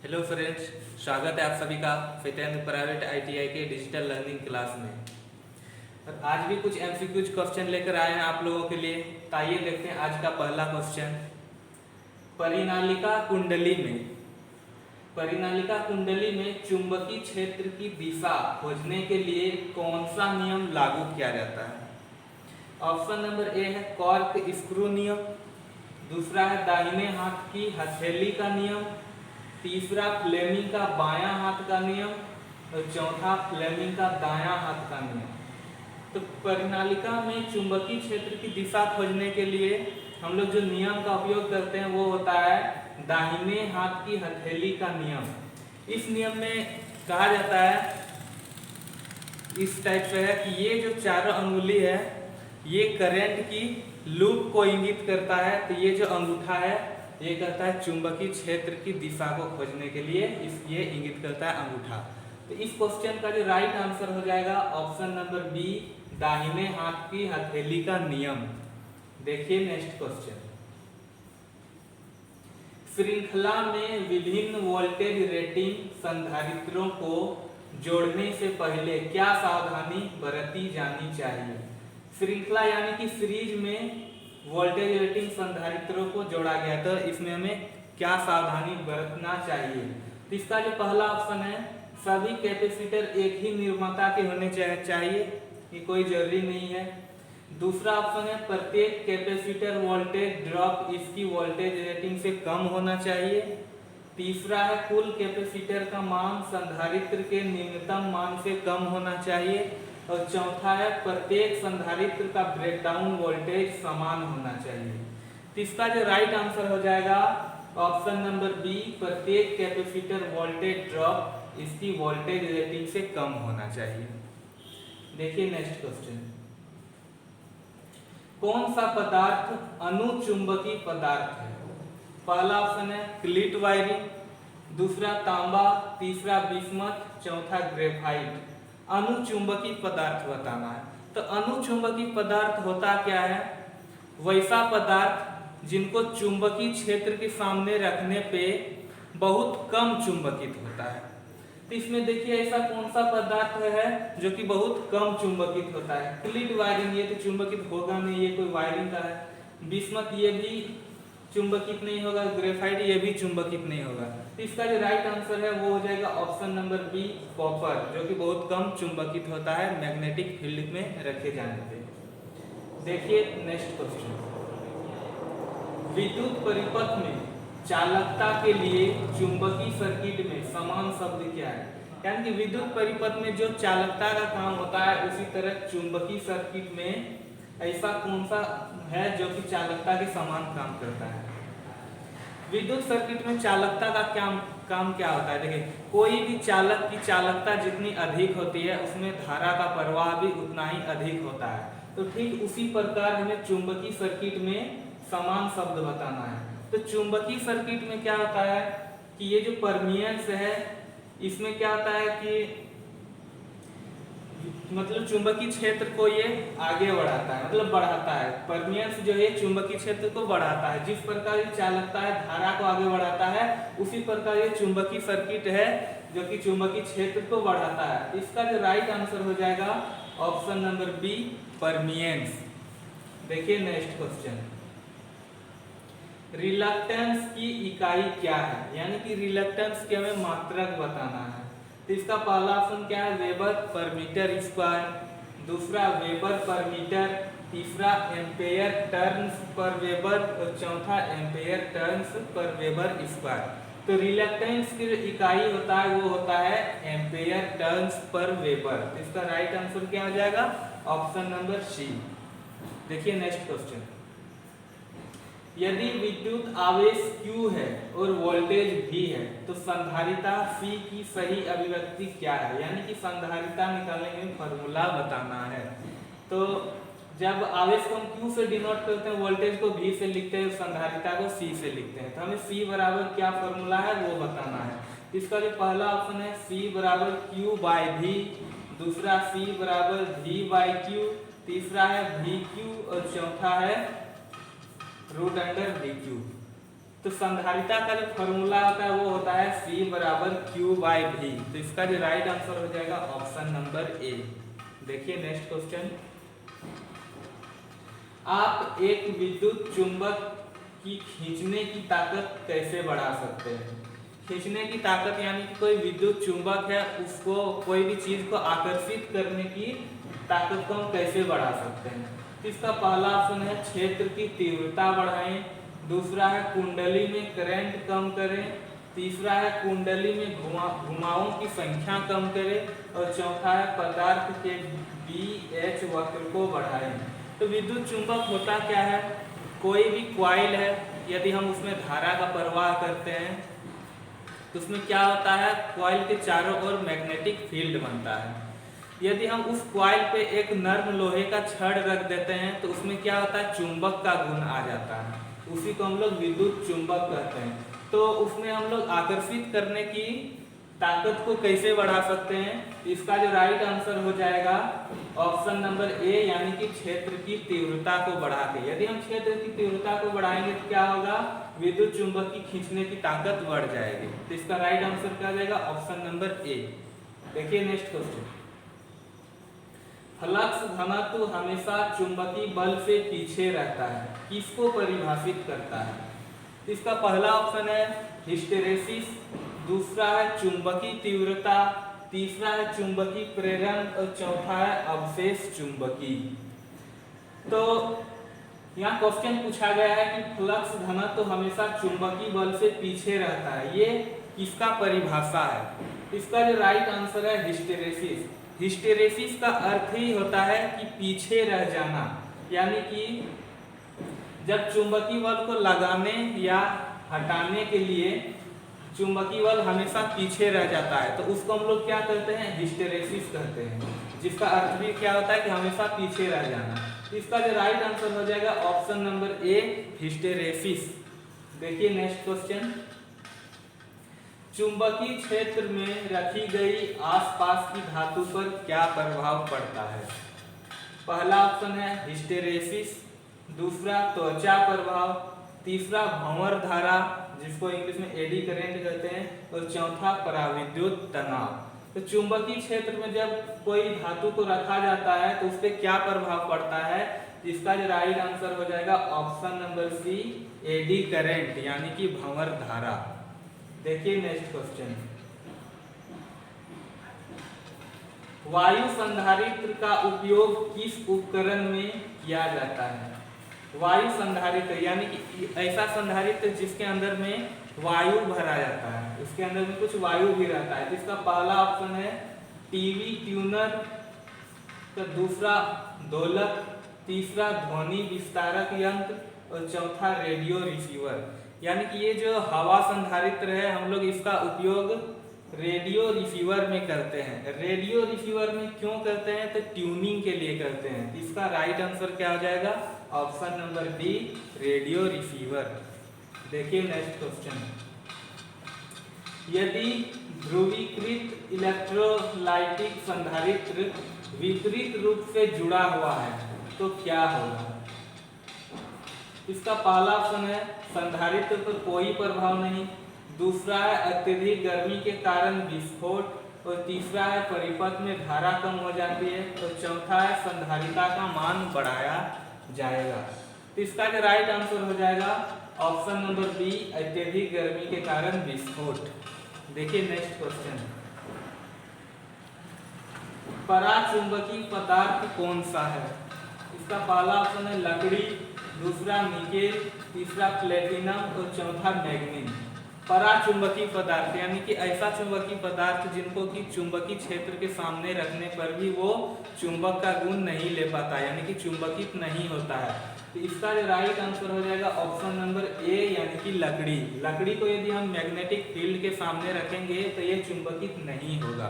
Hello friends, स्वागत है आप सभी का फिटेंद्र प्राइवेट आईटीआई के डिजिटल लर्निंग क्लास में। और आज भी कुछ एमसीक्यूज क्वेश्चन लेकर आए हैं आप लोगों के लिए। तो आइए देखते हैं आज का पहला क्वेश्चन। परिनालिका कुंडली में चुंबकीय क्षेत्र की दिशा खोजने के लिए कौन सा नियम लागू किया जाता है? ऑप्शन नंबर ए है कॉर्क स्क्रू नियम, दूसरा है दाहिने हाथ की हथेली का नियम, तीसरा फ्लेमिंग का बायां हाथ का नियम और चौथा फ्लेमिंग का दायां हाथ का नियम। तो परिनालिका में चुंबकीय क्षेत्र की दिशा खोजने के लिए हम लोग जो नियम का उपयोग करते हैं वो होता है दाहिने हाथ की हथेली का नियम। इस नियम में कहा जाता है, इस टाइप से है कि ये जो चारों अंगुली है ये करंट की लूप को इंगित करता है। तो ये जो अंगूठा है ये कहता है चुंबकीय क्षेत्र की दिशा को खोजने के लिए ये इंगित करता है अंगूठा। तो इस क्वेश्चन का जो राइट आंसर हो जाएगा ऑप्शन नंबर बी, दाहिने हाथ की हथेली का नियम। देखिए नेक्स्ट क्वेश्चन। श्रृंखला में विभिन्न वोल्टेज रेटिंग संधारित्रों को जोड़ने से पहले क्या सावधानी बरती जानी चाहिए? श्रृंखला यानी कि सीरीज में वोल्टेज रेटिंग संधारित्रों को जोड़ा गया, तो इसमें हमें क्या सावधानी बरतना चाहिए? तो इसका जो पहला ऑप्शन है सभी कैपेसिटर एक ही निर्माता के होने चाहिए, ये कोई जरूरी नहीं है। दूसरा ऑप्शन है प्रत्येक कैपेसिटर वोल्टेज ड्रॉप इसकी वोल्टेज रेटिंग से कम होना चाहिए। तीसरा है कुल कैपेसिटर का मान संधारित्र के निम्नतम मान से कम होना चाहिए। और चौथा है प्रत्येक संधारित्र का ब्रेकडाउन वोल्टेज समान होना चाहिए। तो इसका जो राइट आंसर हो जाएगा ऑप्शन नंबर बी, प्रत्येक कैपेसिटर वोल्टेज ड्रॉप इसकी वोल्टेज रेटिंग से कम होना चाहिए। देखिए नेक्स्ट क्वेश्चन। कौन सा पदार्थ अनुचुंबकीय पदार्थ है? पहला ऑप्शन है क्लिट वायरिंग, दूसरा तांबा, तीसरा बिस्मथ, चौथा ग्रेफाइट। अनुचुंबकीय पदार्थ बताना है। तो अनुचुंबकीय पदार्थ होता क्या है? वैसा पदार्थ जिनको चुंबकीय क्षेत्र के सामने रखने पे बहुत कम चुंबकित होता है। तो इसमें देखिए ऐसा कौन सा पदार्थ है जो कि बहुत कम चुंबकित होता है? क्लिट वायरिंग, ये तो चुंबकित होगा नहीं, ये कोई वायरिंग का है। बिस्मथ ये भी चुंबकित नहीं होगा, ग्रेफाइट ये भी चुंबकित नहीं होगा। तो इसका जो राइट आंसर है वो हो जाएगा ऑप्शन नंबर बी, कॉपर, जो कि बहुत कम चुंबकित होता है मैग्नेटिक फील्ड में रखे जाने पे। देखिए नेक्स्ट क्वेश्चन। विद्युत परिपथ में चालकता के लिए चुंबकीय सर्किट में समान शब्द क्या है? यानी कि विद्युत परिपथ में जो चालकता का काम होता है उसी तरह चुंबकीय सर्किट में ऐसा कौन सा है जो कि चालकता के समान काम करता है? विद्युत सर्किट में चालकता का काम क्या होता है? देखिए कोई भी चालक की चालकता जितनी अधिक होती है उसमें धारा का प्रवाह भी उतना ही अधिक होता है। तो ठीक उसी प्रकार हमें चुंबकीय सर्किट में समान शब्द बताना है। तो चुंबकीय सर्किट में क्या होता है कि ये जो परमियंस है इसमें क्या होता है कि मतलब चुंबकीय क्षेत्र को ये आगे बढ़ाता है, मतलब बढ़ाता है। परमियंस जो है चुंबकीय क्षेत्र को बढ़ाता है। जिस प्रकार ये चालकता है धारा को आगे बढ़ाता है उसी प्रकार ये चुंबकीय सर्किट है जो कि चुंबकीय क्षेत्र को बढ़ाता है। इसका जो राइट आंसर हो जाएगा ऑप्शन नंबर बी, परमियंस। देखिए नेक्स्ट क्वेश्चन। रिलक्टेंस की इकाई क्या है? यानी कि रिलक्टेंस के हमें मात्रक बताना है। तो इसका पहला ऑप्शन क्या है? वेबर पर मीटर स्क्वायर, दूसरा वेबर पर मीटर, तीसरा एम्पेयर टर्न्स पर वेबर और चौथा ampere turns per weber square. तो रिलक्टेंस की जो इकाई होता है वो होता है एम्पेयर टर्न्स पर वेबर। तो इसका राइट आंसर क्या हो जाएगा? Option number C. देखिए नेक्स्ट क्वेश्चन। यदि विद्युत आवेश Q है और वोल्टेज V है तो संधारिता C की सही अभिव्यक्ति क्या है? यानी कि संधारिता निकालने में फॉर्मूला बताना है। तो जब आवेश को हम Q से डिनोट करते हैं, वोल्टेज को V से लिखते हैं, संधारिता को C से लिखते हैं। तो हमें C बराबर क्या फॉर्मूला है वो बताना है। इसका जो पहला ऑप्शन है C बराबर Q/V, दूसरा C बराबर V/Q, तीसरा है VQ और चौथा है √/VQ। तो संधारिता का जो फॉर्मूला होता है वो होता है C बराबर Q/V। तो इसका जो राइट आंसर हो जाएगा ऑप्शन नंबर ए। देखिए नेक्स्ट क्वेश्चन, आप एक विद्युत चुंबक की खींचने की ताकत कैसे बढ़ा सकते हैं? खींचने की ताकत यानी कि कोई विद्युत चुंबक है, उसको कोई भी चीज को आकर्षित करने की ताकत को हम कैसे बढ़ा सकते हैं? इसका पहला ऑप्शन है क्षेत्र की तीव्रता बढ़ाएं, दूसरा है कुंडली में करंट कम करें, तीसरा है कुंडली में घुमावों की संख्या कम करें, और चौथा है पदार्थ के BH वक्र को बढ़ाएं। तो विद्युत चुंबक होता क्या है? कोई भी कॉइल है, यदि हम उसमें धारा का प्रवाह करते हैं तो उसमें क्या होता है, कॉइल के चारों ओर मैग्नेटिक फील्ड बनता है। यदि हम उस कॉइल पे एक नर्म लोहे का छड़ रख देते हैं तो उसमें क्या होता है, चुंबक का गुण आ जाता है, उसी को हम लोग विद्युत चुंबक कहते हैं। तो उसमें हम लोग आकर्षित करने की ताकत को कैसे बढ़ा सकते हैं? इसका जो राइट आंसर हो जाएगा ऑप्शन नंबर ए, यानी कि क्षेत्र की तीव्रता को बढ़ा के। यदि हम क्षेत्र की तीव्रता को बढ़ाएंगे तो क्या होगा, विद्युत चुंबक की खींचने की ताकत बढ़ जाएगी। तो इसका राइट आंसर क्या हो जाएगा, ऑप्शन नंबर ए। देखिए नेक्स्ट क्वेश्चन, फ्लक्स घनत्व हमेशा चुंबकीय बल से पीछे रहता है, किसको परिभाषित करता है? इसका पहला ऑप्शन है हिस्टेरेसिस, दूसरा है चुंबकीय तीव्रता, तीसरा है चुंबकीय प्रेरण और चौथा है अवशेष चुंबकीय। तो यहाँ क्वेश्चन पूछा गया है कि फ्लक्स घनत्व तो हमेशा चुंबकीय बल से पीछे रहता है, ये किसका परिभाषा है? इसका जो राइट आंसर है हिस्टेरेसिस। हिस्टेरेसिस का अर्थ ही होता है कि पीछे रह जाना, यानी कि जब चुंबकीय बल को लगाने या हटाने के लिए चुंबकीय बल हमेशा पीछे रह जाता है तो उसको हम लोग क्या कहते हैं, हिस्टेरेसिस कहते हैं, जिसका अर्थ भी क्या होता है कि हमेशा पीछे रह जाना। इसका जो राइट आंसर हो जाएगा ऑप्शन नंबर ए, हिस्टेरेसिस। देखिए नेक्स्ट क्वेश्चन, चुंबकीय क्षेत्र में रखी गई आसपास की धातु पर क्या प्रभाव पड़ता है? पहला ऑप्शन है हिस्टेरेसिस, दूसरा त्वचा प्रभाव, तीसरा भंवर धारा जिसको इंग्लिश में एडी करंट कहते हैं, और चौथा पराविद्युत तनाव। तो चुंबकीय क्षेत्र में जब कोई धातु को रखा जाता है तो उस पर क्या प्रभाव पड़ता है? इसका जो राइट आंसर हो जाएगा option number C, eddy current यानी कि भंवर धारा। देखिए नेक्स्ट क्वेश्चन, वायु संधारित्र का उपयोग किस उपकरण में किया जाता है? वायु संधारित्र यानी कि ऐसा संधारित्र जिसके अंदर में वायु भरा जाता है, उसके अंदर में कुछ वायु भी रहता है। इसका पहला ऑप्शन है टीवी ट्यूनर, तो दूसरा दोलक, तीसरा ध्वनि विस्तारक यंत्र और चौथा रेडियो रिसीवर। यानी कि ये जो हवा संधारित्र है हम लोग इसका उपयोग रेडियो रिसीवर में करते हैं। रेडियो रिसीवर में क्यों करते हैं? तो ट्यूनिंग के लिए करते हैं। इसका राइट आंसर क्या हो जाएगा? Option number D, radio receiver. देखिए नेक्स्ट क्वेश्चन, यदि ध्रुवीकृत इलेक्ट्रोलाइटिक संधारित्र विपरीत रूप से जुड़ा हुआ है तो क्या होगा? इसका पहला ऑप्शन है संधारित्र पर कोई प्रभाव नहीं, दूसरा है अत्यधिक गर्मी के कारण विस्फोट, और तीसरा है परिपथ में धारा कम हो जाती है, और चौथा है संधारिता का मान बढ़ाया जाएगा। तो इसका जो राइट आंसर हो जाएगा ऑप्शन नंबर बी, अत्यधिक गर्मी के कारण विस्फोट। देखिए नेक्स्ट क्वेश्चन, पराचुंबकीय पदार्थ कौन सा है? इसका पहला ऑप्शन है लकड़ी, दूसरा निकेल, तीसरा प्लेटिनम और चौथा मैग्नीज। पराचुंबकीय पदार्थ यानी कि ऐसा चुंबकीय पदार्थ जिनको कि चुंबकीय क्षेत्र के सामने रखने पर भी वो चुंबक का गुण नहीं ले पाता, यानी कि चुंबकित नहीं होता है। तो इसका जो राइट आंसर हो जाएगा ऑप्शन नंबर ए, यानी कि लकड़ी। लकड़ी को यदि हम मैग्नेटिक फील्ड के सामने रखेंगे तो ये चुंबकित नहीं होगा।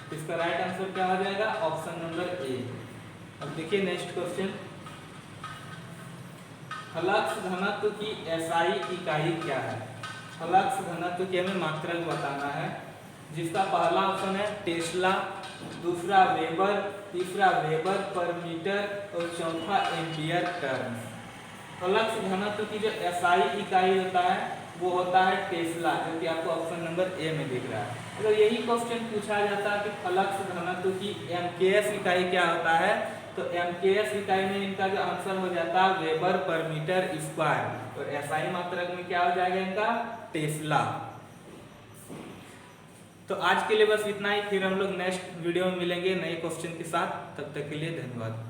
तो इसका राइट आंसर क्या हो जाएगा? Option number A. अब देखिए नेक्स्ट क्वेश्चन, फ्लक्स घनत्व की एसआई इकाई क्या है? फ्लक्स घनत्व की हमें मात्रक बताना है, जिसका पहला ऑप्शन है टेस्ला, दूसरा वेबर, तीसरा वेबर पर मीटर और चौथा एम्पियर टर्न। फ्लक्स घनत्व की जो एसआई इकाई होता है वो होता है टेस्ला, जो कि आपको ऑप्शन नंबर ए में दिख रहा है। अगर यही क्वेश्चन पूछा जाता है कि फ्लक्स घनत्व की एमकेएस इकाई क्या होता है, तो एमकेएस इकाई में इनका जो आंसर हो जाता है वेबर पर मीटर स्क्वायर, और एसआई मात्रक में क्या हो जाएगा इनका टेस्ला। तो आज के लिए बस इतना ही, फिर हम लोग नेक्स्ट वीडियो में मिलेंगे नए क्वेश्चन के साथ। तब तक के लिए धन्यवाद।